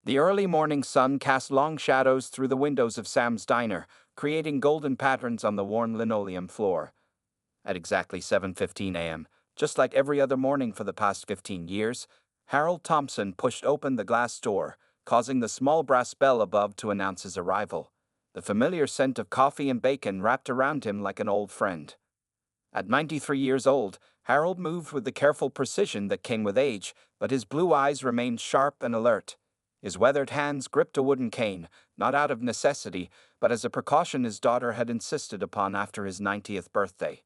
The early morning sun cast long shadows through the windows of Sam's diner, creating golden patterns on the worn linoleum floor. At exactly 7:15 a.m., just like every other morning for the past 15 years, Harold Thompson pushed open the glass door, causing the small brass bell above to announce his arrival. The familiar scent of coffee and bacon wrapped around him like an old friend. At 93 years old, Harold moved with the careful precision that came with age, but his blue eyes remained sharp and alert. His weathered hands gripped a wooden cane, not out of necessity, but as a precaution his daughter had insisted upon after his 90th birthday.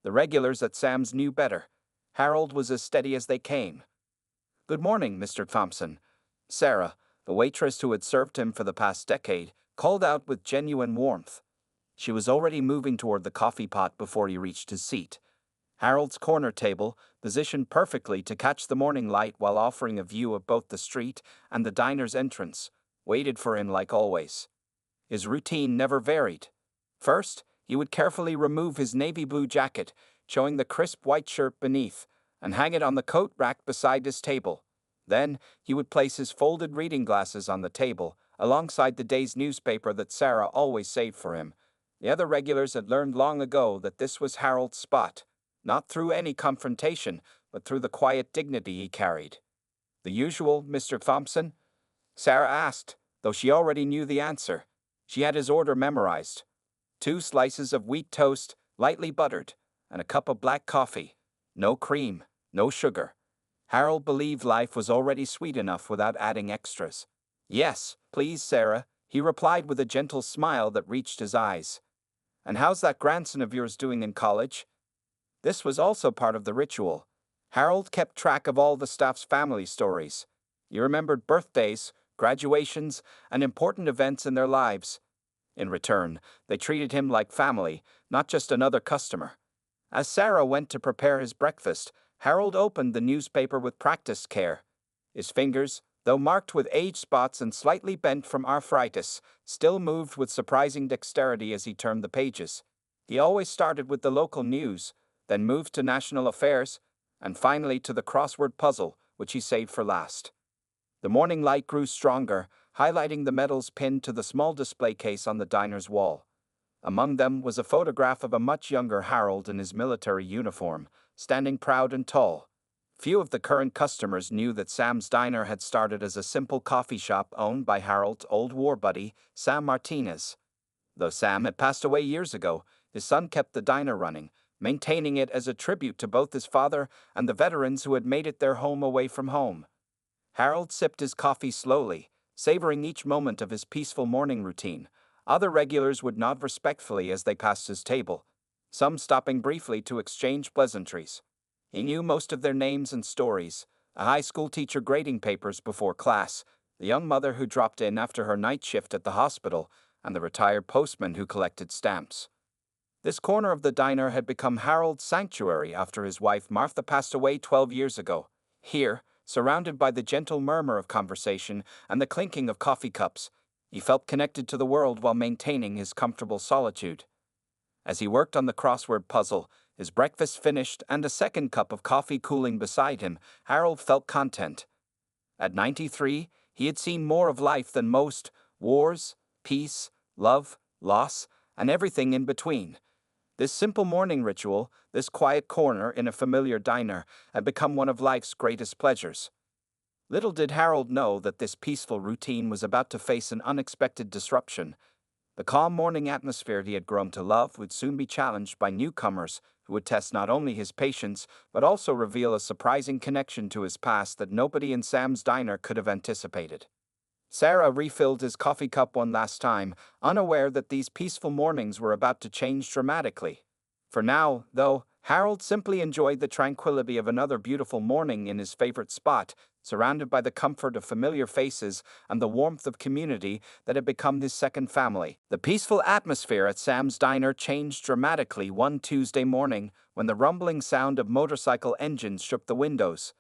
The regulars at Sam's knew better. Harold was as steady as they came. "Good morning, Mr. Thompson." Sarah, the waitress who had served him for the past decade, called out with genuine warmth. She was already moving toward the coffee pot before he reached his seat. Harold's corner table, positioned perfectly to catch the morning light while offering a view of both the street and the diner's entrance, waited for him like always. His routine never varied. First, he would carefully remove his navy blue jacket, showing the crisp white shirt beneath, and hang it on the coat rack beside his table. Then, he would place his folded reading glasses on the table, alongside the day's newspaper that Sarah always saved for him. The other regulars had learned long ago that this was Harold's spot, not through any confrontation, but through the quiet dignity he carried. "The usual, Mr. Thompson?" Sarah asked, though she already knew the answer. She had his order memorized. 2 slices of wheat toast, lightly buttered, and a cup of black coffee. No cream, no sugar. Harold believed life was already sweet enough without adding extras. "Yes, please, Sarah," he replied with a gentle smile that reached his eyes. "And how's that grandson of yours doing in college?" This was also part of the ritual. Harold kept track of all the staff's family stories. He remembered birthdays, graduations, and important events in their lives. In return, they treated him like family, not just another customer. As Sarah went to prepare his breakfast, Harold opened the newspaper with practiced care. His fingers, though marked with age spots and slightly bent from arthritis, still moved with surprising dexterity as he turned the pages. He always started with the local news, then moved to national affairs, and finally to the crossword puzzle, which he saved for last. The morning light grew stronger, highlighting the medals pinned to the small display case on the diner's wall. Among them was a photograph of a much younger Harold in his military uniform, standing proud and tall. Few of the current customers knew that Sam's Diner had started as a simple coffee shop owned by Harold's old war buddy, Sam Martinez. Though Sam had passed away years ago, his son kept the diner running, maintaining it as a tribute to both his father and the veterans who had made it their home away from home. Harold sipped his coffee slowly, savoring each moment of his peaceful morning routine. Other regulars would nod respectfully as they passed his table, some stopping briefly to exchange pleasantries. He knew most of their names and stories: a high school teacher grading papers before class, the young mother who dropped in after her night shift at the hospital, and the retired postman who collected stamps. This corner of the diner had become Harold's sanctuary after his wife Martha passed away 12 years ago. Here, surrounded by the gentle murmur of conversation and the clinking of coffee cups, he felt connected to the world while maintaining his comfortable solitude. As he worked on the crossword puzzle, his breakfast finished and a second cup of coffee cooling beside him, Harold felt content. At 93, he had seen more of life than most: wars, peace, love, loss, and everything in between. This simple morning ritual, this quiet corner in a familiar diner, had become one of life's greatest pleasures. Little did Harold know that this peaceful routine was about to face an unexpected disruption. The calm morning atmosphere he had grown to love would soon be challenged by newcomers who would test not only his patience, but also reveal a surprising connection to his past that nobody in Sam's Diner could have anticipated. Sarah refilled his coffee cup one last time, unaware that these peaceful mornings were about to change dramatically. For now, though, Harold simply enjoyed the tranquility of another beautiful morning in his favorite spot, surrounded by the comfort of familiar faces and the warmth of community that had become his second family. The peaceful atmosphere at Sam's Diner changed dramatically one Tuesday morning when the rumbling sound of motorcycle engines shook the windows.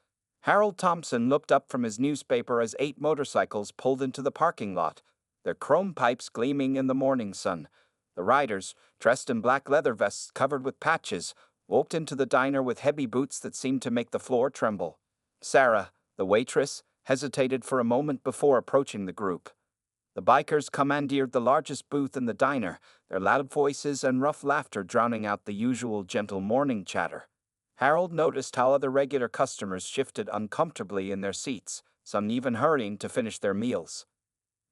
Harold Thompson looked up from his newspaper as 8 motorcycles pulled into the parking lot, their chrome pipes gleaming in the morning sun. The riders, dressed in black leather vests covered with patches, walked into the diner with heavy boots that seemed to make the floor tremble. Sarah, the waitress, hesitated for a moment before approaching the group. The bikers commandeered the largest booth in the diner, their loud voices and rough laughter drowning out the usual gentle morning chatter. Harold noticed how other regular customers shifted uncomfortably in their seats, some even hurrying to finish their meals.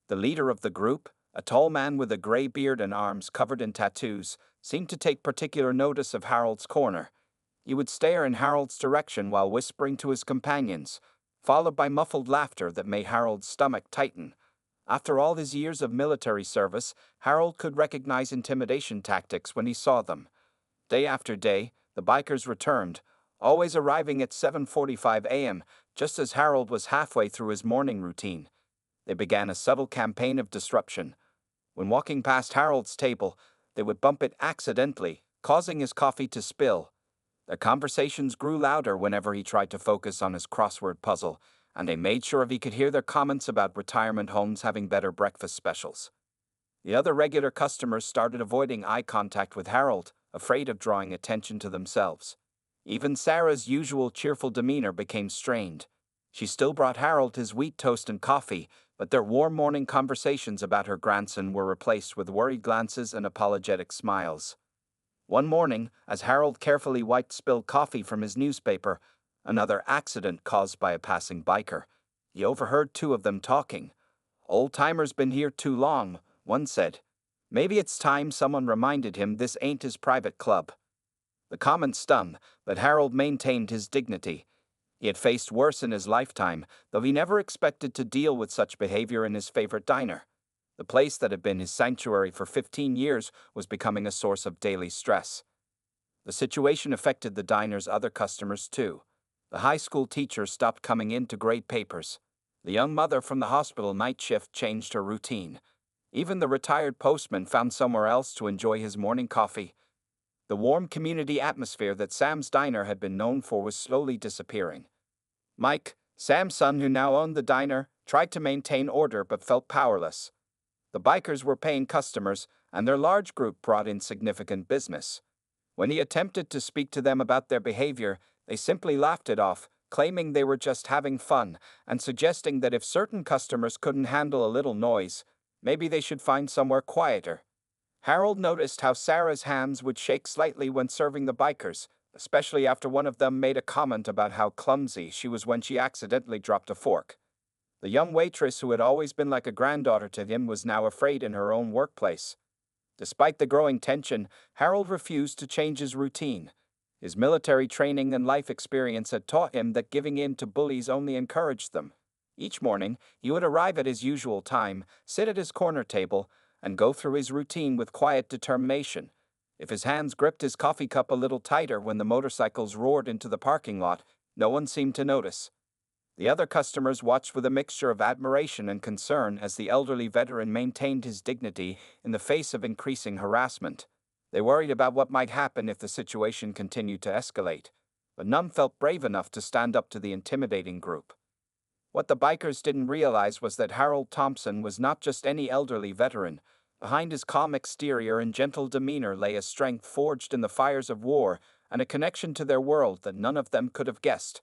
The leader of the group, a tall man with a gray beard and arms covered in tattoos, seemed to take particular notice of Harold's corner. He would stare in Harold's direction while whispering to his companions, followed by muffled laughter that made Harold's stomach tighten. After all his years of military service, Harold could recognize intimidation tactics when he saw them. Day after day, the bikers returned, always arriving at 7:45 a.m., just as Harold was halfway through his morning routine. They began a subtle campaign of disruption. When walking past Harold's table, they would bump it accidentally, causing his coffee to spill. Their conversations grew louder whenever he tried to focus on his crossword puzzle, and they made sure he could hear their comments about retirement homes having better breakfast specials. The other regular customers started avoiding eye contact with Harold, afraid of drawing attention to themselves. Even Sarah's usual cheerful demeanor became strained. She still brought Harold his wheat toast and coffee, but their warm morning conversations about her grandson were replaced with worried glances and apologetic smiles. One morning, as Harold carefully wiped spilled coffee from his newspaper, another accident caused by a passing biker, he overheard two of them talking. "Old-timer's been here too long," one said. "Maybe it's time someone reminded him this ain't his private club." The comment stung, but Harold maintained his dignity. He had faced worse in his lifetime, though he never expected to deal with such behavior in his favorite diner. The place that had been his sanctuary for 15 years was becoming a source of daily stress. The situation affected the diner's other customers too. The high school teacher stopped coming in to grade papers. The young mother from the hospital night shift changed her routine. Even the retired postman found somewhere else to enjoy his morning coffee. The warm community atmosphere that Sam's diner had been known for was slowly disappearing. Mike, Sam's son who now owned the diner, tried to maintain order but felt powerless. The bikers were paying customers, and their large group brought in significant business. When he attempted to speak to them about their behavior, they simply laughed it off, claiming they were just having fun, and suggesting that if certain customers couldn't handle a little noise, maybe they should find somewhere quieter. Harold noticed how Sarah's hands would shake slightly when serving the bikers, especially after one of them made a comment about how clumsy she was when she accidentally dropped a fork. The young waitress who had always been like a granddaughter to him was now afraid in her own workplace. Despite the growing tension, Harold refused to change his routine. His military training and life experience had taught him that giving in to bullies only encouraged them. Each morning, he would arrive at his usual time, sit at his corner table, and go through his routine with quiet determination. If his hands gripped his coffee cup a little tighter when the motorcycles roared into the parking lot, no one seemed to notice. The other customers watched with a mixture of admiration and concern as the elderly veteran maintained his dignity in the face of increasing harassment. They worried about what might happen if the situation continued to escalate, but none felt brave enough to stand up to the intimidating group. What the bikers didn't realize was that Harold Thompson was not just any elderly veteran. Behind his calm exterior and gentle demeanor lay a strength forged in the fires of war and a connection to their world that none of them could have guessed.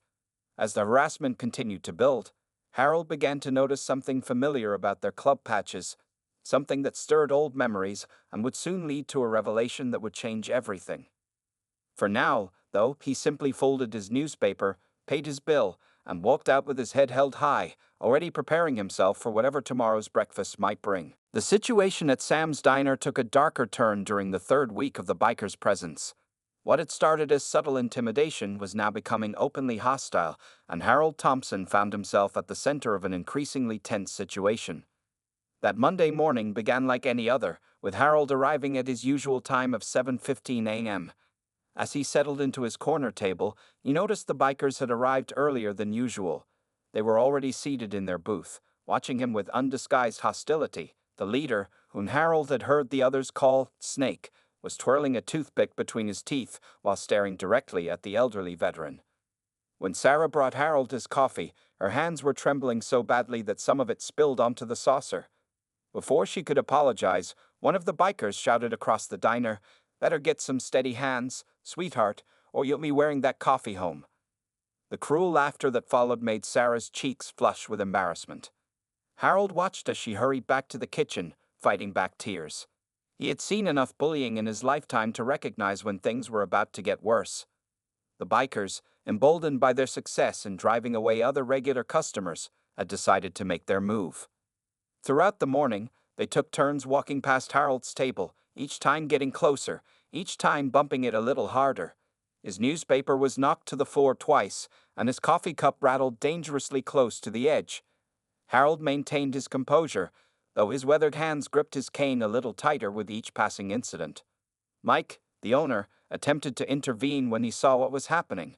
As the harassment continued to build, Harold began to notice something familiar about their club patches, something that stirred old memories and would soon lead to a revelation that would change everything. For now, though, he simply folded his newspaper, paid his bill, and walked out with his head held high, already preparing himself for whatever tomorrow's breakfast might bring. The situation at Sam's diner took a darker turn during the third week of the bikers' presence. What had started as subtle intimidation was now becoming openly hostile, and Harold Thompson found himself at the center of an increasingly tense situation. That Monday morning began like any other, with Harold arriving at his usual time of 7:15 a.m. As he settled into his corner table, he noticed the bikers had arrived earlier than usual. They were already seated in their booth, watching him with undisguised hostility. The leader, whom Harold had heard the others call Snake, was twirling a toothpick between his teeth while staring directly at the elderly veteran. When Sarah brought Harold his coffee, her hands were trembling so badly that some of it spilled onto the saucer. Before she could apologize, one of the bikers shouted across the diner, "Better get some steady hands, sweetheart, or you'll be wearing that coffee home." The cruel laughter that followed made Sarah's cheeks flush with embarrassment. Harold watched as she hurried back to the kitchen, fighting back tears. He had seen enough bullying in his lifetime to recognize when things were about to get worse. The bikers, emboldened by their success in driving away other regular customers, had decided to make their move. Throughout the morning, they took turns walking past Harold's table, each time getting closer, each time bumping it a little harder. His newspaper was knocked to the floor twice, and his coffee cup rattled dangerously close to the edge. Harold maintained his composure, though his weathered hands gripped his cane a little tighter with each passing incident. Mike, the owner, attempted to intervene when he saw what was happening.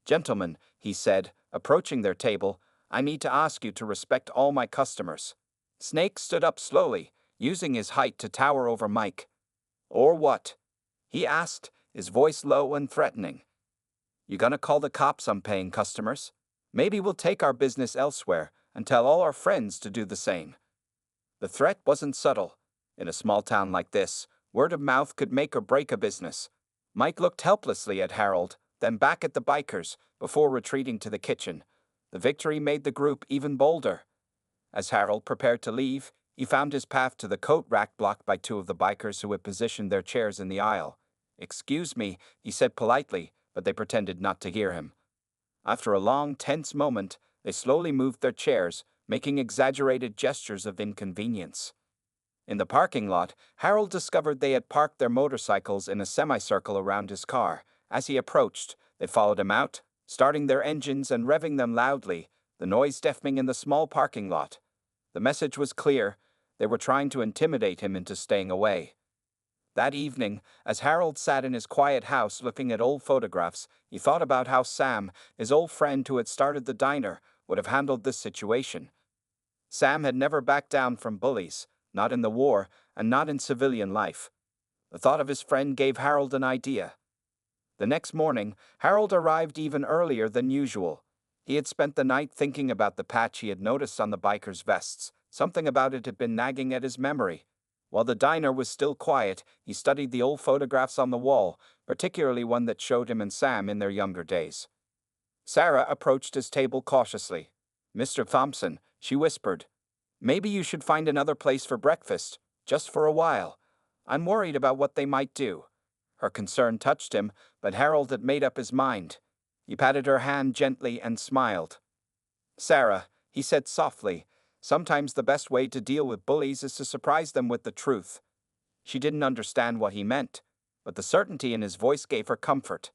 "Gentlemen," he said, approaching their table, "I need to ask you to respect all my customers." Snake stood up slowly, using his height to tower over Mike. "Or what?" he asked, his voice low and threatening. "You gonna call the cops on paying customers? Maybe we'll take our business elsewhere and tell all our friends to do the same." The threat wasn't subtle. In a small town like this, word of mouth could make or break a business. Mike looked helplessly at Harold, then back at the bikers, before retreating to the kitchen. The victory made the group even bolder. As Harold prepared to leave, he found his path to the coat rack blocked by two of the bikers who had positioned their chairs in the aisle. "Excuse me," he said politely, but they pretended not to hear him. After a long, tense moment, they slowly moved their chairs, making exaggerated gestures of inconvenience. In the parking lot, Harold discovered they had parked their motorcycles in a semicircle around his car. As he approached, they followed him out, starting their engines and revving them loudly, the noise deafening in the small parking lot. The message was clear. They were trying to intimidate him into staying away. That evening, as Harold sat in his quiet house looking at old photographs, he thought about how Sam, his old friend who had started the diner, would have handled this situation. Sam had never backed down from bullies, not in the war, and not in civilian life. The thought of his friend gave Harold an idea. The next morning, Harold arrived even earlier than usual. He had spent the night thinking about the patch he had noticed on the bikers' vests. Something about it had been nagging at his memory. While the diner was still quiet, he studied the old photographs on the wall, particularly one that showed him and Sam in their younger days. Sarah approached his table cautiously. "Mr. Thompson," she whispered, "maybe you should find another place for breakfast, just for a while. I'm worried about what they might do." Her concern touched him, but Harold had made up his mind. He patted her hand gently and smiled. "Sarah," he said softly, "sometimes the best way to deal with bullies is to surprise them with the truth." She didn't understand what he meant, but the certainty in his voice gave her comfort.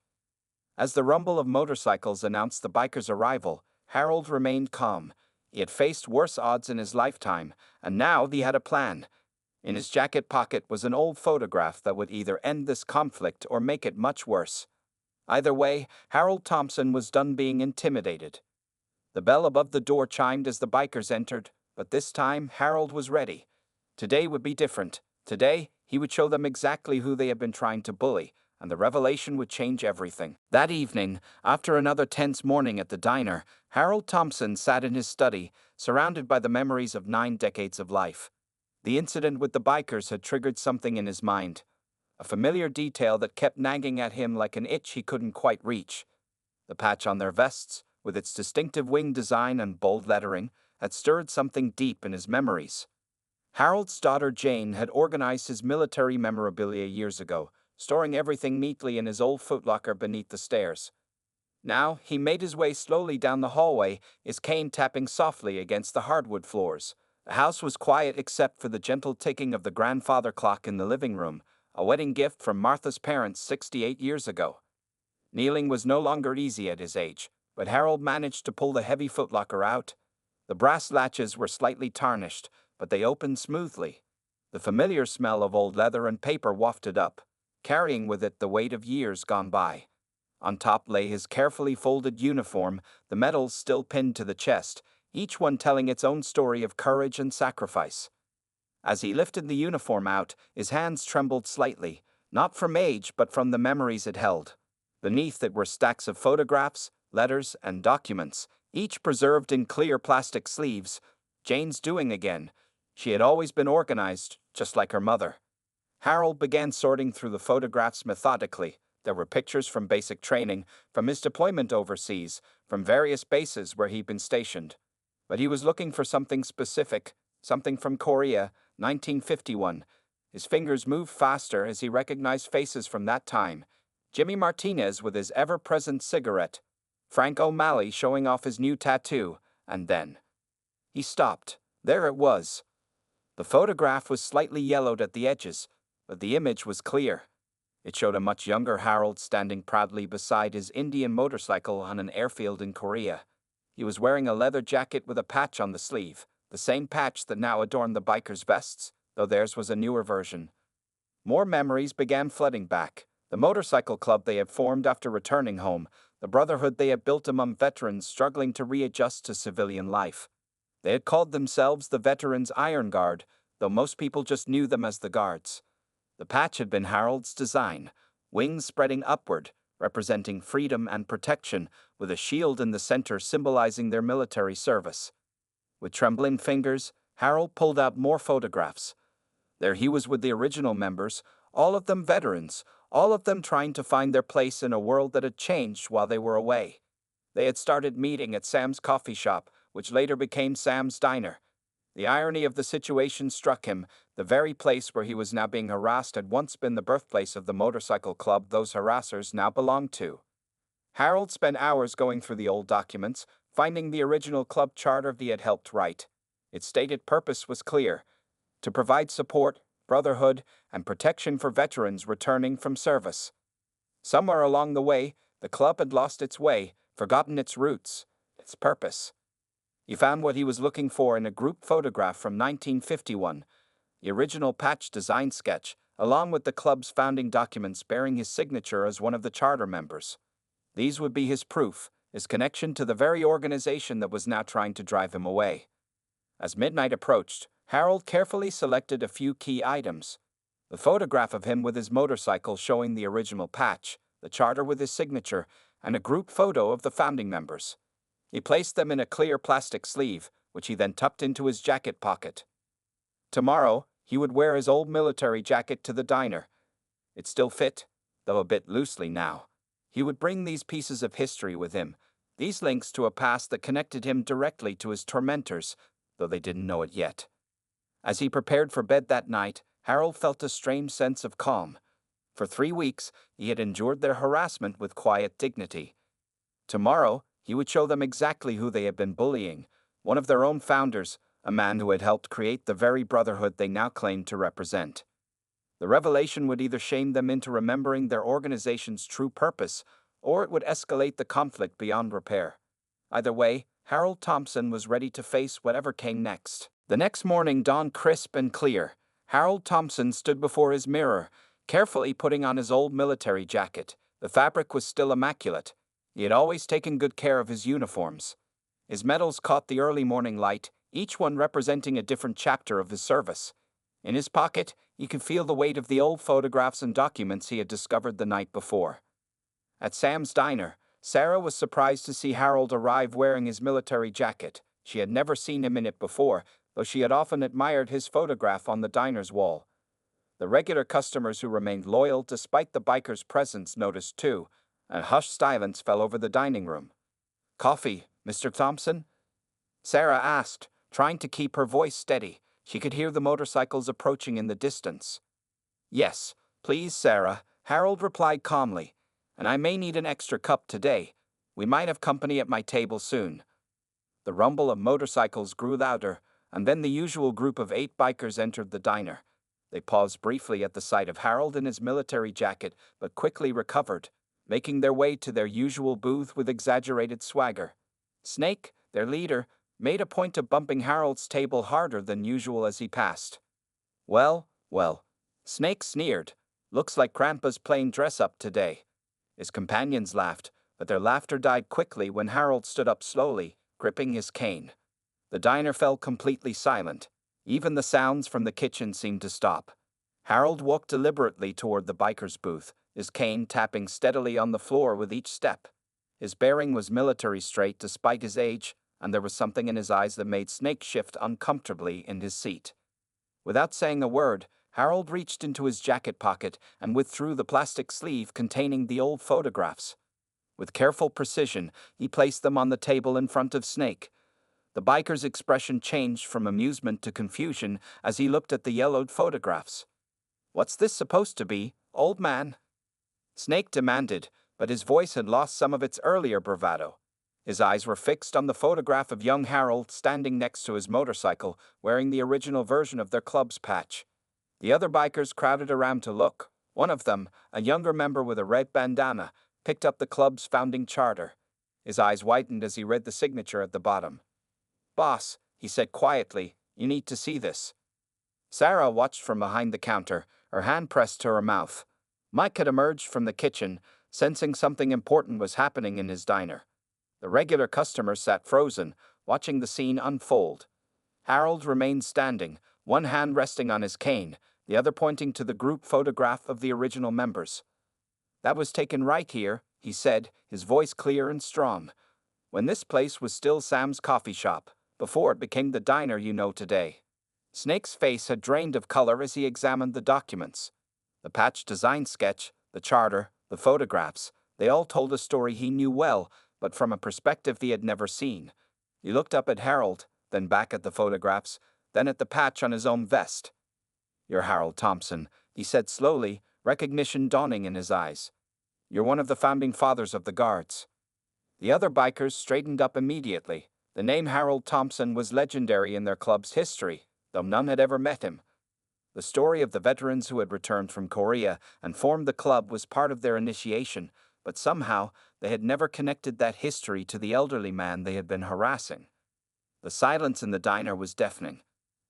As the rumble of motorcycles announced the bikers' arrival, Harold remained calm. He had faced worse odds in his lifetime, and now he had a plan. In his jacket pocket was an old photograph that would either end this conflict or make it much worse. Either way, Harold Thompson was done being intimidated. The bell above the door chimed as the bikers entered, but this time Harold was ready. Today would be different. Today, he would show them exactly who they had been trying to bully, and the revelation would change everything. That evening, after another tense morning at the diner, Harold Thompson sat in his study, surrounded by the memories of 9 decades of life. The incident with the bikers had triggered something in his mind, a familiar detail that kept nagging at him like an itch he couldn't quite reach. The patch on their vests, with its distinctive wing design and bold lettering, had stirred something deep in his memories. Harold's daughter Jane had organized his military memorabilia years ago, storing everything neatly in his old footlocker beneath the stairs. Now he made his way slowly down the hallway, his cane tapping softly against the hardwood floors. The house was quiet except for the gentle ticking of the grandfather clock in the living room, a wedding gift from Martha's parents 68 years ago. Kneeling was no longer easy at his age, but Harold managed to pull the heavy footlocker out. The brass latches were slightly tarnished, but they opened smoothly. The familiar smell of old leather and paper wafted up, carrying with it the weight of years gone by. On top lay his carefully folded uniform, the medals still pinned to the chest, each one telling its own story of courage and sacrifice. As he lifted the uniform out, his hands trembled slightly, not from age but from the memories it held. Beneath it were stacks of photographs, letters, and documents, each preserved in clear plastic sleeves. Jane's doing again. She had always been organized, just like her mother. Harold began sorting through the photographs methodically, There were pictures from basic training, from his deployment overseas, from various bases where he'd been stationed. But he was looking for something specific, something from Korea, 1951. His fingers moved faster as he recognized faces from that time. Jimmy Martinez with his ever-present cigarette, Frank O'Malley showing off his new tattoo, and then he stopped. There it was. The photograph was slightly yellowed at the edges, but the image was clear. It showed a much younger Harold standing proudly beside his Indian motorcycle on an airfield in Korea. He was wearing a leather jacket with a patch on the sleeve, the same patch that now adorned the bikers' vests, though theirs was a newer version. More memories began flooding back. The motorcycle club they had formed after returning home, the brotherhood they had built among veterans struggling to readjust to civilian life. They had called themselves the Veterans Iron Guard, though most people just knew them as the Guards. The patch had been Harold's design, wings spreading upward, representing freedom and protection, with a shield in the center symbolizing their military service. With trembling fingers, Harold pulled out more photographs. There he was with the original members, all of them veterans, all of them trying to find their place in a world that had changed while they were away. They had started meeting at Sam's coffee shop, which later became Sam's Diner. The irony of the situation struck him. The very place where he was now being harassed had once been the birthplace of the motorcycle club those harassers now belonged to. Harold spent hours going through the old documents, finding the original club charter he had helped write. Its stated purpose was clear: to provide support, brotherhood, and protection for veterans returning from service. Somewhere along the way, the club had lost its way, forgotten its roots, its purpose. He found what he was looking for in a group photograph from 1951, the original patch design sketch, along with the club's founding documents bearing his signature as one of the charter members. These would be his proof, his connection to the very organization that was now trying to drive him away. As midnight approached, Harold carefully selected a few key items: the photograph of him with his motorcycle showing the original patch, the charter with his signature, and a group photo of the founding members. He placed them in a clear plastic sleeve, which he then tucked into his jacket pocket. Tomorrow, he would wear his old military jacket to the diner. It still fit, though a bit loosely now. He would bring these pieces of history with him, these links to a past that connected him directly to his tormentors, though they didn't know it yet. As he prepared for bed that night, Harold felt a strange sense of calm. For 3 weeks, he had endured their harassment with quiet dignity. Tomorrow, he would show them exactly who they had been bullying, one of their own founders, a man who had helped create the very brotherhood they now claimed to represent. The revelation would either shame them into remembering their organization's true purpose, or it would escalate the conflict beyond repair. Either way, Harold Thompson was ready to face whatever came next. The next morning dawned crisp and clear. Harold Thompson stood before his mirror, carefully putting on his old military jacket. The fabric was still immaculate. He had always taken good care of his uniforms. His medals caught the early morning light, each one representing a different chapter of his service. In his pocket, he could feel the weight of the old photographs and documents he had discovered the night before. At Sam's Diner, Sarah was surprised to see Harold arrive wearing his military jacket. She had never seen him in it before, though she had often admired his photograph on the diner's wall. The regular customers who remained loyal despite the biker's presence noticed too. A hushed silence fell over the dining room. "Coffee, Mr. Thompson?" Sarah asked, trying to keep her voice steady. She could hear the motorcycles approaching in the distance. "Yes, please, Sarah," Harold replied calmly. "And I may need an extra cup today. We might have company at my table soon." The rumble of motorcycles grew louder, and then the usual group of 8 bikers entered the diner. They paused briefly at the sight of Harold in his military jacket, but quickly recovered, making their way to their usual booth with exaggerated swagger. Snake, their leader, made a point of bumping Harold's table harder than usual as he passed. Well, Snake sneered. "Looks like Grandpa's playing dress-up today." His companions laughed, but their laughter died quickly when Harold stood up slowly, gripping his cane. The diner fell completely silent. Even the sounds from the kitchen seemed to stop. Harold walked deliberately toward the biker's booth, his cane tapping steadily on the floor with each step. His bearing was military straight despite his age, and there was something in his eyes that made Snake shift uncomfortably in his seat. Without saying a word, Harold reached into his jacket pocket and withdrew the plastic sleeve containing the old photographs. With careful precision, he placed them on the table in front of Snake. The biker's expression changed from amusement to confusion as he looked at the yellowed photographs. "What's this supposed to be, old man?" Snake demanded, but his voice had lost some of its earlier bravado. His eyes were fixed on the photograph of young Harold standing next to his motorcycle, wearing the original version of their club's patch. The other bikers crowded around to look. One of them, a younger member with a red bandana, picked up the club's founding charter. His eyes widened as he read the signature at the bottom. "Boss," he said quietly, "you need to see this." Sarah watched from behind the counter, her hand pressed to her mouth. Mike had emerged from the kitchen, sensing something important was happening in his diner. The regular customers sat frozen, watching the scene unfold. Harold remained standing, one hand resting on his cane, the other pointing to the group photograph of the original members. "That was taken right here," he said, his voice clear and strong, "when this place was still Sam's coffee shop, before it became the diner you know today." Snake's face had drained of color as he examined the documents. The patch design sketch, the charter, the photographs, they all told a story he knew well, but from a perspective he had never seen. He looked up at Harold, then back at the photographs, then at the patch on his own vest. "You're Harold Thompson," he said slowly, recognition dawning in his eyes. "You're one of the founding fathers of the Guards." The other bikers straightened up immediately. The name Harold Thompson was legendary in their club's history, though none had ever met him. The story of the veterans who had returned from Korea and formed the club was part of their initiation, but somehow they had never connected that history to the elderly man they had been harassing. The silence in the diner was deafening.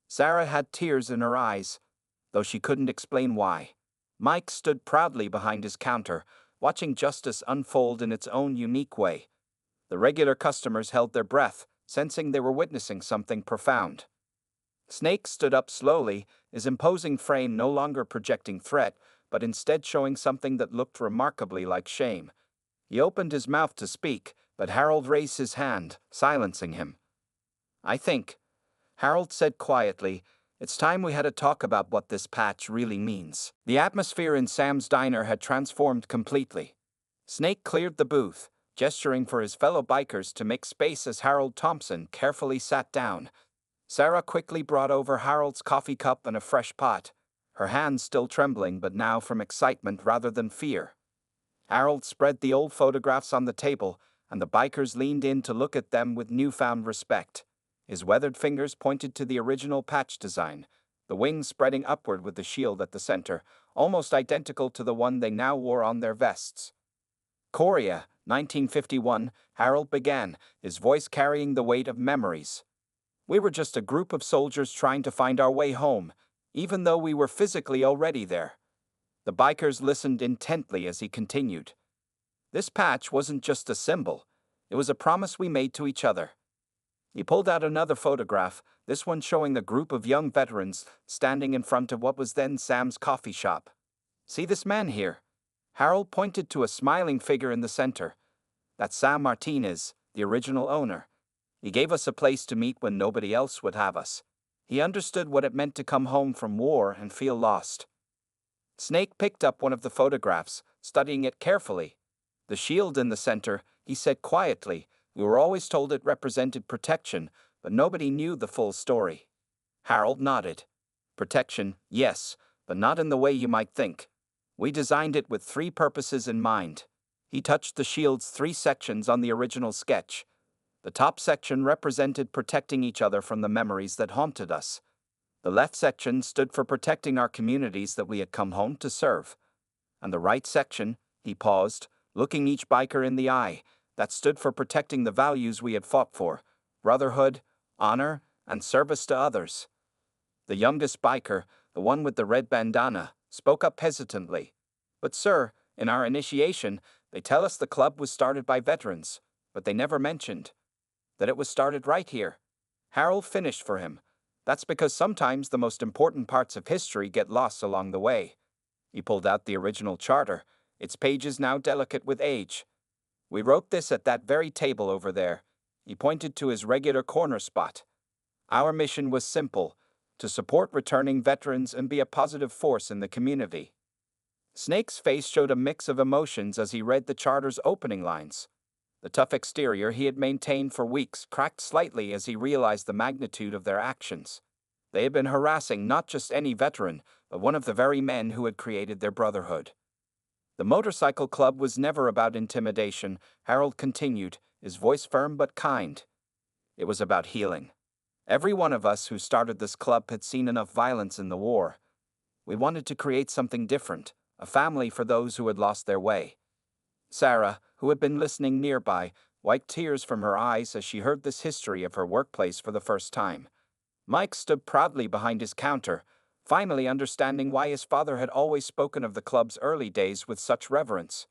Sarah had tears in her eyes, though she couldn't explain why. Mike stood proudly behind his counter, watching justice unfold in its own unique way. The regular customers held their breath, sensing they were witnessing something profound. Snake stood up slowly, his imposing frame no longer projecting threat, but instead showing something that looked remarkably like shame. He opened his mouth to speak, but Harold raised his hand, silencing him. "I think," Harold said quietly, "it's time we had a talk about what this patch really means." The atmosphere in Sam's diner had transformed completely. Snake cleared the booth, gesturing for his fellow bikers to make space as Harold Thompson carefully sat down. Sarah quickly brought over Harold's coffee cup and a fresh pot, her hands still trembling but now from excitement rather than fear. Harold spread the old photographs on the table, and the bikers leaned in to look at them with newfound respect. His weathered fingers pointed to the original patch design, the wings spreading upward with the shield at the center, almost identical to the one they now wore on their vests. "Korea, 1951, Harold began, his voice carrying the weight of memories. "We were just a group of soldiers trying to find our way home, even though we were physically already there." The bikers listened intently as he continued. "This patch wasn't just a symbol, it was a promise we made to each other." He pulled out another photograph, this one showing the group of young veterans standing in front of what was then Sam's coffee shop. "See this man here?" Harold pointed to a smiling figure in the center. "That's Sam Martinez, the original owner. He gave us a place to meet when nobody else would have us. He understood what it meant to come home from war and feel lost." Snake picked up one of the photographs, studying it carefully. "The shield in the center," he said quietly. "We were always told it represented protection, but nobody knew the full story." Harold nodded. "Protection, yes, but not in the way you might think. We designed it with 3 purposes in mind." He touched the shield's 3 sections on the original sketch. The top section represented protecting each other from the memories that haunted us. The left section stood for protecting our communities that we had come home to serve. And the right section, he paused, looking each biker in the eye, that stood for protecting the values we had fought for: brotherhood, honor, and service to others. The youngest biker, the one with the red bandana, spoke up hesitantly. "But sir, in our initiation, they tell us the club was started by veterans, but they never mentioned that it was started right here." Harold finished for him. "That's because sometimes the most important parts of history get lost along the way." He pulled out the original charter, its pages now delicate with age. "We wrote this at that very table over there." He pointed to his regular corner spot. "Our mission was simple: to support returning veterans and be a positive force in the community. Snake's face showed a mix of emotions as he read the charter's opening lines. The tough exterior he had maintained for weeks cracked slightly as he realized the magnitude of their actions. They had been harassing not just any veteran, but one of the very men who had created their brotherhood. The motorcycle club was never about intimidation, Harold continued, his voice firm but kind. It was about healing. Every one of us who started this club had seen enough violence in the war. We wanted to create something different, a family for those who had lost their way. Sarah, who had been listening nearby, wiped tears from her eyes as she heard this history of her workplace for the first time. Mike stood proudly behind his counter, finally understanding why his father had always spoken of the club's early days with such reverence.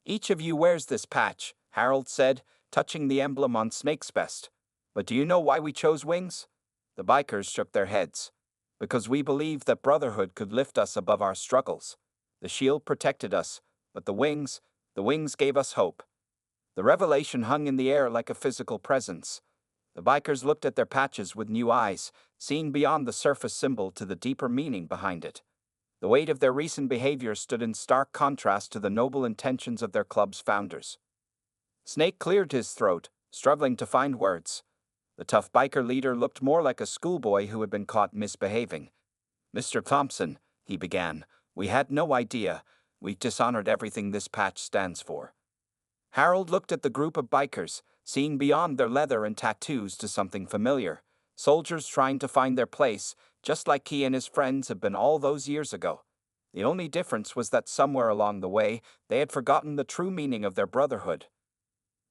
"Each of you wears this patch," Harold said, touching the emblem on Snake's vest. "But do you know why we chose wings?" The bikers shook their heads. "Because we believed that brotherhood could lift us above our struggles. The shield protected us, but the wings gave us hope." The revelation hung in the air like a physical presence. The bikers looked at their patches with new eyes, seeing beyond the surface symbol to the deeper meaning behind it. The weight of their recent behavior stood in stark contrast to the noble intentions of their club's founders. Snake cleared his throat, struggling to find words. The tough biker leader looked more like a schoolboy who had been caught misbehaving. "Mr. Thompson," he began, "we had no idea. We dishonored everything this patch stands for." Harold looked at the group of bikers, seeing beyond their leather and tattoos to something familiar. Soldiers trying to find their place, just like he and his friends had been all those years ago. The only difference was that somewhere along the way, they had forgotten the true meaning of their brotherhood.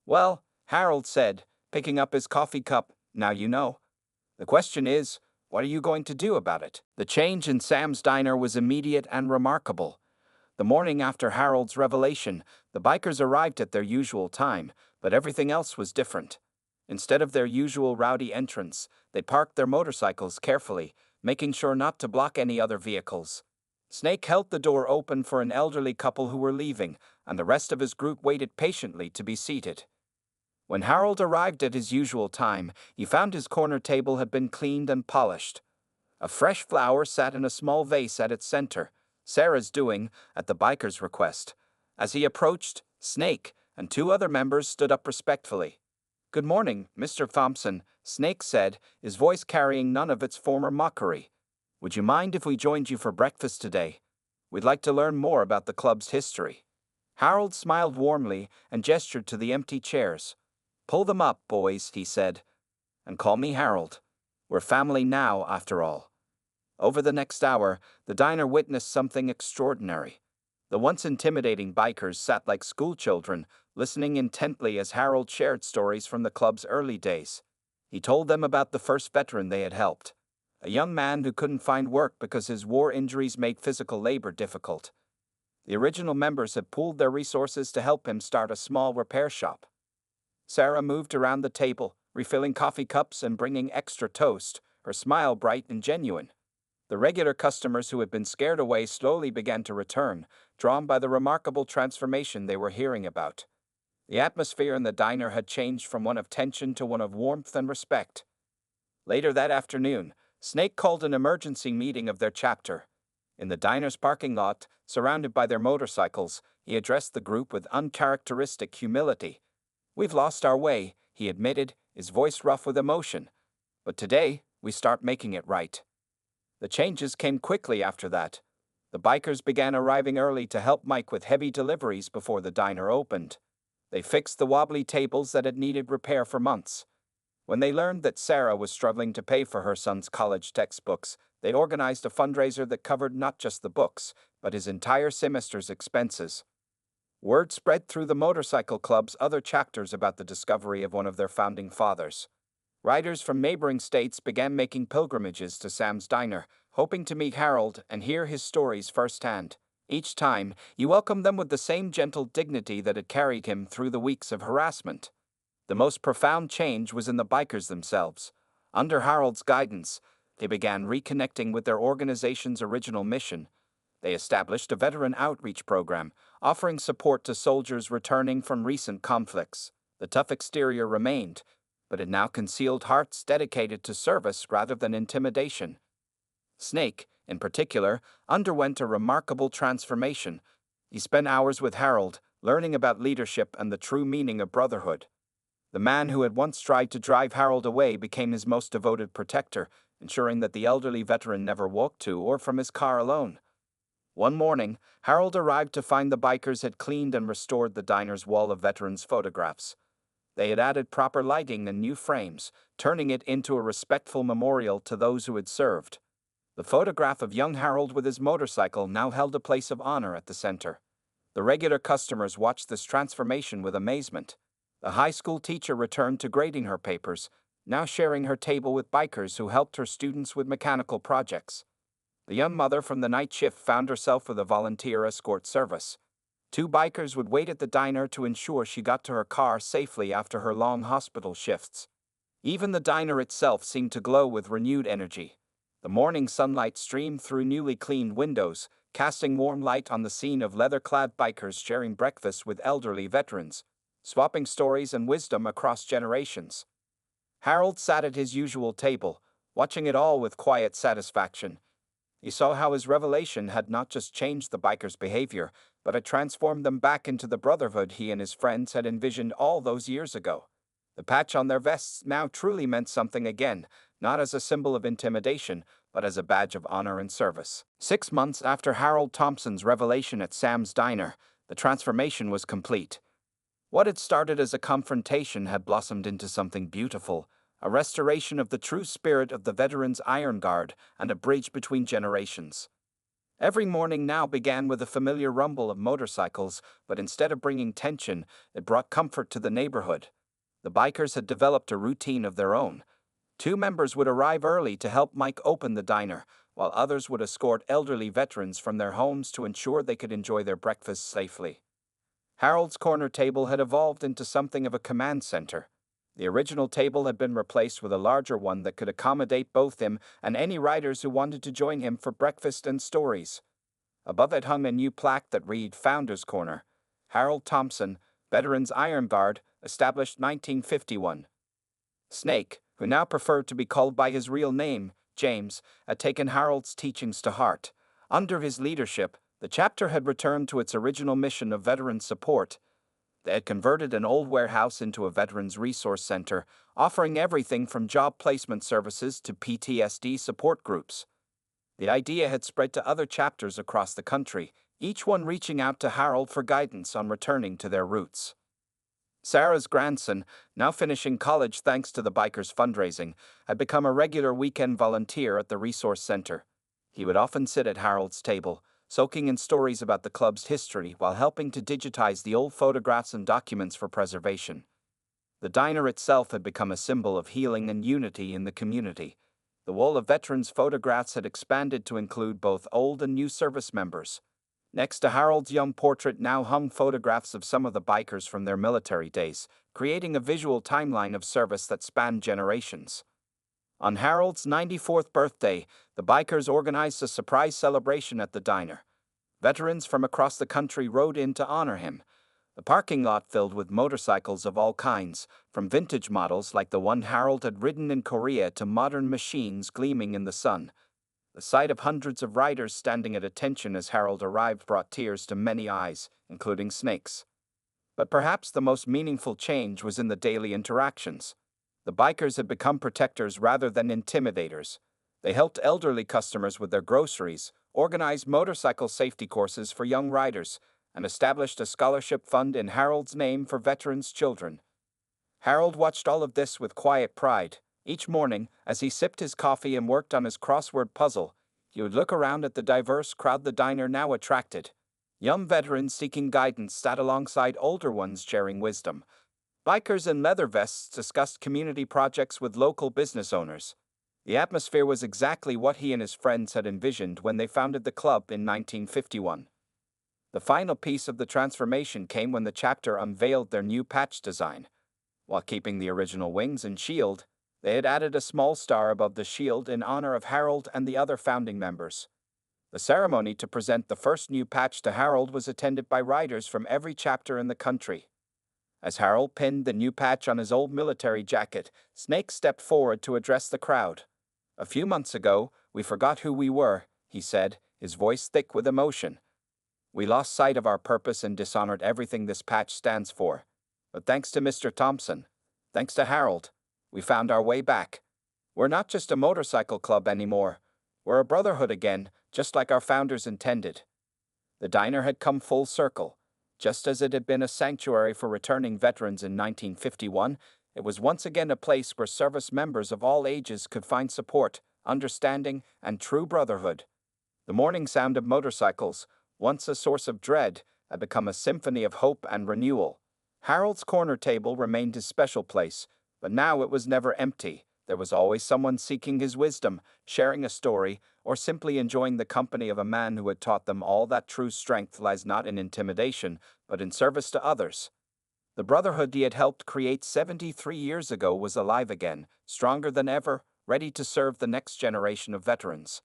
"Well," Harold said, picking up his coffee cup, "now you know. The question is, what are you going to do about it?" The change in Sam's diner was immediate and remarkable. The morning after Harold's revelation, the bikers arrived at their usual time, but everything else was different. Instead of their usual rowdy entrance, they parked their motorcycles carefully, making sure not to block any other vehicles. Snake held the door open for an elderly couple who were leaving, and the rest of his group waited patiently to be seated. When Harold arrived at his usual time, he found his corner table had been cleaned and polished. A fresh flower sat in a small vase at its center, Sarah's doing, at the biker's request. As he approached, Snake and two other members stood up respectfully. "Good morning, Mr. Thompson," Snake said, his voice carrying none of its former mockery. "Would you mind if we joined you for breakfast today? We'd like to learn more about the club's history." Harold smiled warmly and gestured to the empty chairs. "Pull them up, boys," he said. "And call me Harold. We're family now, after all." Over the next hour, the diner witnessed something extraordinary. The once intimidating bikers sat like schoolchildren, listening intently as Harold shared stories from the club's early days. He told them about the first veteran they had helped, a young man who couldn't find work because his war injuries made physical labor difficult. The original members had pooled their resources to help him start a small repair shop. Sarah moved around the table, refilling coffee cups and bringing extra toast, her smile bright and genuine. The regular customers who had been scared away slowly began to return, drawn by the remarkable transformation they were hearing about. The atmosphere in the diner had changed from one of tension to one of warmth and respect. Later that afternoon, Snake called an emergency meeting of their chapter. In the diner's parking lot, surrounded by their motorcycles, he addressed the group with uncharacteristic humility. "We've lost our way," he admitted, his voice rough with emotion. "But today, we start making it right." The changes came quickly after that. The bikers began arriving early to help Mike with heavy deliveries before the diner opened. They fixed the wobbly tables that had needed repair for months. When they learned that Sarah was struggling to pay for her son's college textbooks, they organized a fundraiser that covered not just the books, but his entire semester's expenses. Word spread through the motorcycle club's other chapters about the discovery of one of their founding fathers. Riders from neighboring states began making pilgrimages to Sam's diner, hoping to meet Harold and hear his stories firsthand. Each time, he welcomed them with the same gentle dignity that had carried him through the weeks of harassment. The most profound change was in the bikers themselves. Under Harold's guidance, they began reconnecting with their organization's original mission. They established a veteran outreach program, offering support to soldiers returning from recent conflicts. The tough exterior remained, but it now concealed hearts dedicated to service rather than intimidation. Snake, in particular, underwent a remarkable transformation. He spent hours with Harold, learning about leadership and the true meaning of brotherhood. The man who had once tried to drive Harold away became his most devoted protector, ensuring that the elderly veteran never walked to or from his car alone. One morning, Harold arrived to find the bikers had cleaned and restored the diner's wall of veterans' photographs. They had added proper lighting and new frames, turning it into a respectful memorial to those who had served. The photograph of young Harold with his motorcycle now held a place of honor at the center. The regular customers watched this transformation with amazement. The high school teacher returned to grading her papers, now sharing her table with bikers who helped her students with mechanical projects. The young mother from the night shift found herself with a volunteer escort service. Two bikers would wait at the diner to ensure she got to her car safely after her long hospital shifts. Even the diner itself seemed to glow with renewed energy. The morning sunlight streamed through newly cleaned windows, casting warm light on the scene of leather-clad bikers sharing breakfast with elderly veterans, swapping stories and wisdom across generations. Harold sat at his usual table, watching it all with quiet satisfaction. He saw how his revelation had not just changed the bikers' behavior, but had transformed them back into the brotherhood he and his friends had envisioned all those years ago. The patch on their vests now truly meant something again, not as a symbol of intimidation, but as a badge of honor and service. 6 months after Harold Thompson's revelation at Sam's Diner, the transformation was complete. What had started as a confrontation had blossomed into something beautiful, a restoration of the true spirit of the veterans' Iron Guard and a bridge between generations. Every morning now began with a familiar rumble of motorcycles, but instead of bringing tension, it brought comfort to the neighborhood. The bikers had developed a routine of their own. Two members would arrive early to help Mike open the diner, while others would escort elderly veterans from their homes to ensure they could enjoy their breakfast safely. Harold's corner table had evolved into something of a command center. The original table had been replaced with a larger one that could accommodate both him and any riders who wanted to join him for breakfast and stories. Above it hung a new plaque that read Founders Corner, Harold Thompson, Veterans Iron Guard, established 1951. Snake, who now preferred to be called by his real name, James, had taken Harold's teachings to heart. Under his leadership, the chapter had returned to its original mission of veteran support. They had converted an old warehouse into a Veterans Resource Center, offering everything from job placement services to PTSD support groups. The idea had spread to other chapters across the country, each one reaching out to Harold for guidance on returning to their roots. Sarah's grandson, now finishing college thanks to the bikers' fundraising, had become a regular weekend volunteer at the Resource Center. He would often sit at Harold's table, soaking in stories about the club's history while helping to digitize the old photographs and documents for preservation. The diner itself had become a symbol of healing and unity in the community. The wall of veterans' photographs had expanded to include both old and new service members. Next to Harold's young portrait now hung photographs of some of the bikers from their military days, creating a visual timeline of service that spanned generations. On Harold's 94th birthday, the bikers organized a surprise celebration at the diner. Veterans from across the country rode in to honor him. The parking lot filled with motorcycles of all kinds, from vintage models like the one Harold had ridden in Korea to modern machines gleaming in the sun. The sight of hundreds of riders standing at attention as Harold arrived brought tears to many eyes, including Snake's. But perhaps the most meaningful change was in the daily interactions. The bikers had become protectors rather than intimidators. They helped elderly customers with their groceries, organized motorcycle safety courses for young riders, and established a scholarship fund in Harold's name for veterans' children. Harold watched all of this with quiet pride. Each morning, as he sipped his coffee and worked on his crossword puzzle, he would look around at the diverse crowd the diner now attracted. Young veterans seeking guidance sat alongside older ones sharing wisdom. Bikers in leather vests discussed community projects with local business owners. The atmosphere was exactly what he and his friends had envisioned when they founded the club in 1951. The final piece of the transformation came when the chapter unveiled their new patch design. While keeping the original wings and shield, they had added a small star above the shield in honor of Harold and the other founding members. The ceremony to present the first new patch to Harold was attended by riders from every chapter in the country. As Harold pinned the new patch on his old military jacket, Snake stepped forward to address the crowd. A few months ago, We forgot who we were, he said, his voice thick with emotion. We lost sight of our purpose and dishonored everything this patch stands for. But thanks to Mr. Thompson, thanks to Harold, we found our way back. We're not just a motorcycle club anymore. We're a brotherhood again, just like our founders intended. The diner had come full circle. Just as it had been a sanctuary for returning veterans in 1951, it was once again a place where service members of all ages could find support, understanding, and true brotherhood. The morning sound of motorcycles, once a source of dread, had become a symphony of hope and renewal. Harold's corner table remained his special place, but now it was never empty. There was always someone seeking his wisdom, sharing a story, or simply enjoying the company of a man who had taught them all that true strength lies not in intimidation, but in service to others. The brotherhood he had helped create 73 years ago was alive again, stronger than ever, ready to serve the next generation of veterans.